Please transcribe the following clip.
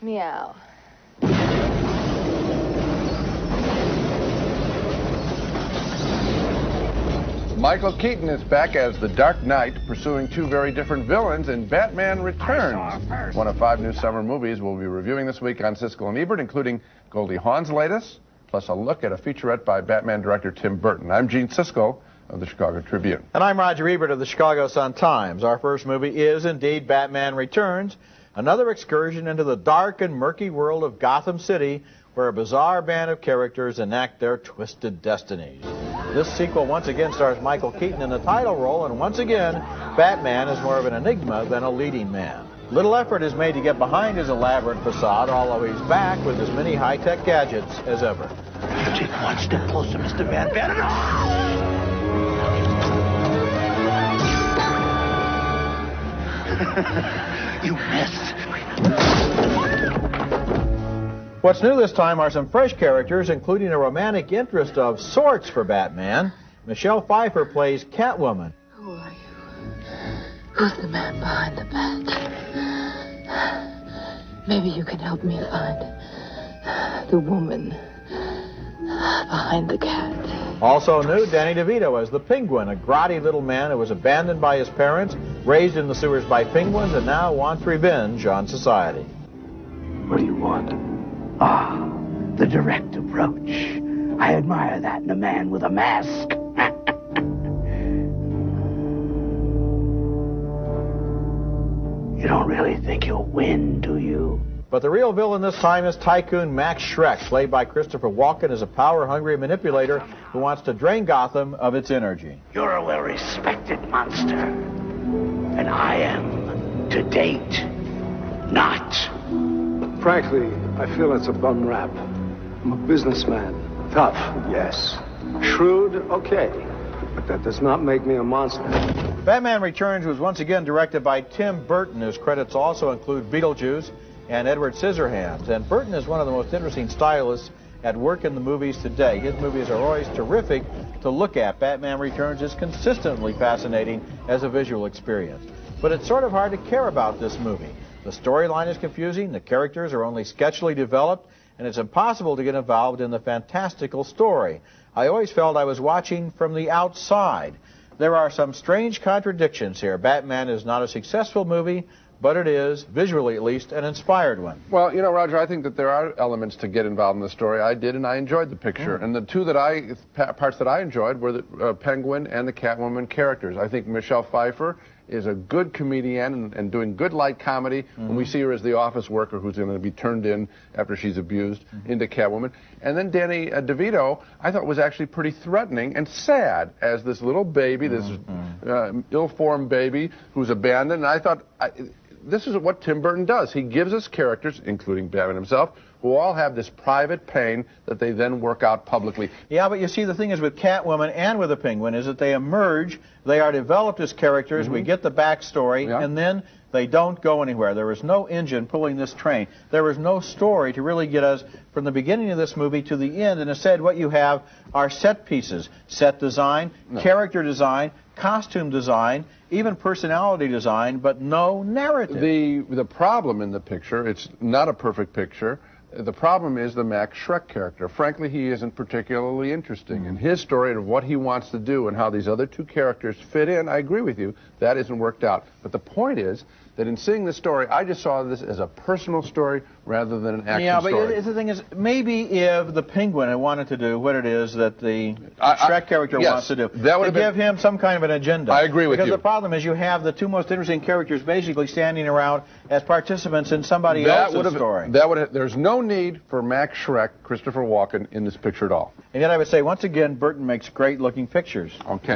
Meow. Michael Keaton is back as the Dark Knight, pursuing two very different villains in Batman Returns, one of 5 new summer movies we'll be reviewing this week on Siskel and Ebert, including Goldie Hawn's latest, plus a look at a featurette by Batman director Tim Burton. I'm Gene Siskel of the Chicago Tribune. And I'm Roger Ebert of the Chicago Sun-Times. Our first movie is indeed Batman Returns, another excursion into the dark and murky world of Gotham City, where a bizarre band of characters enact their twisted destinies. This sequel once again stars Michael Keaton in the title role, and once again, Batman is more of an enigma than a leading man. Little effort is made to get behind his elaborate facade, although he's back with as many high-tech gadgets as ever. Take one step closer, Mr. Van Venom. You missed. What's new this time are some fresh characters, including a romantic interest of sorts for Batman. Michelle Pfeiffer plays Catwoman. Who are you? Who's the man behind the bat? Maybe you can help me find the woman behind the cat. Also new, Danny DeVito as the Penguin, a grotty little man who was abandoned by his parents, raised in the sewers by penguins, and now wants revenge on society. What do you want? Ah, the direct approach. I admire that in a man with a mask. You don't really think you'll win, do you? But the real villain this time is Tycoon Max Schreck, played by Christopher Walken as a power-hungry manipulator who wants to drain Gotham of its energy. You're a well-respected monster. And I am, to date, not. Frankly, I feel it's a bum rap. I'm a businessman. Tough, yes. Shrewd, okay. But that does not make me a monster. Batman Returns was once again directed by Tim Burton, whose credits also include Beetlejuice and Edward Scissorhands. And Burton is one of the most interesting stylists at work in the movies today. His movies are always terrific to look at. Batman Returns is consistently fascinating as a visual experience. But it's sort of hard to care about this movie. The storyline is confusing, the characters are only sketchily developed, and it's impossible to get involved in the fantastical story. I always felt I was watching from the outside. There are some strange contradictions here. Batman is not a successful movie, but it is, visually at least, an inspired one. Well, you know, Roger, I think that there are elements to get involved in the story. I did, and I enjoyed the picture. And the two parts that I enjoyed were the Penguin and the Catwoman characters. I think Michelle Pfeiffer is a good comedian and doing good light comedy when we see her as the office worker who's going to be turned in after she's abused into Catwoman. And then Danny DeVito, I thought, was actually pretty threatening and sad as this little baby, this ill-formed baby who's abandoned. And I thought, this is what Tim Burton does. He gives us characters, including Batman himself, who all have this private pain that they then work out publicly. Yeah, but you see, the thing is with Catwoman and with the Penguin is that they emerge, they are developed as characters, we get the backstory, and then they don't go anywhere. There is no engine pulling this train. There is no story to really get us from the beginning of this movie to the end, and instead what you have are set pieces, set design, character design, costume design, even personality design, but no narrative. The problem in the picture, it's not a perfect picture. The problem is the Max Schreck character. Frankly, he isn't particularly interesting. And his story of what he wants to do and how these other two characters fit in, I agree with you, that isn't worked out. But the point is that in seeing this story, I just saw this as a personal story rather than an action story. Yeah, but the thing is, maybe if the Penguin had wanted to do what it is that the Schreck character wants to do, that would give him some kind of an agenda. I agree with you. Because the problem is you have the two most interesting characters basically standing around as participants in somebody else's story. There's no need for Max Schreck, Christopher Walken, in this picture at all. And yet I would say, once again, Burton makes great-looking pictures. Okay.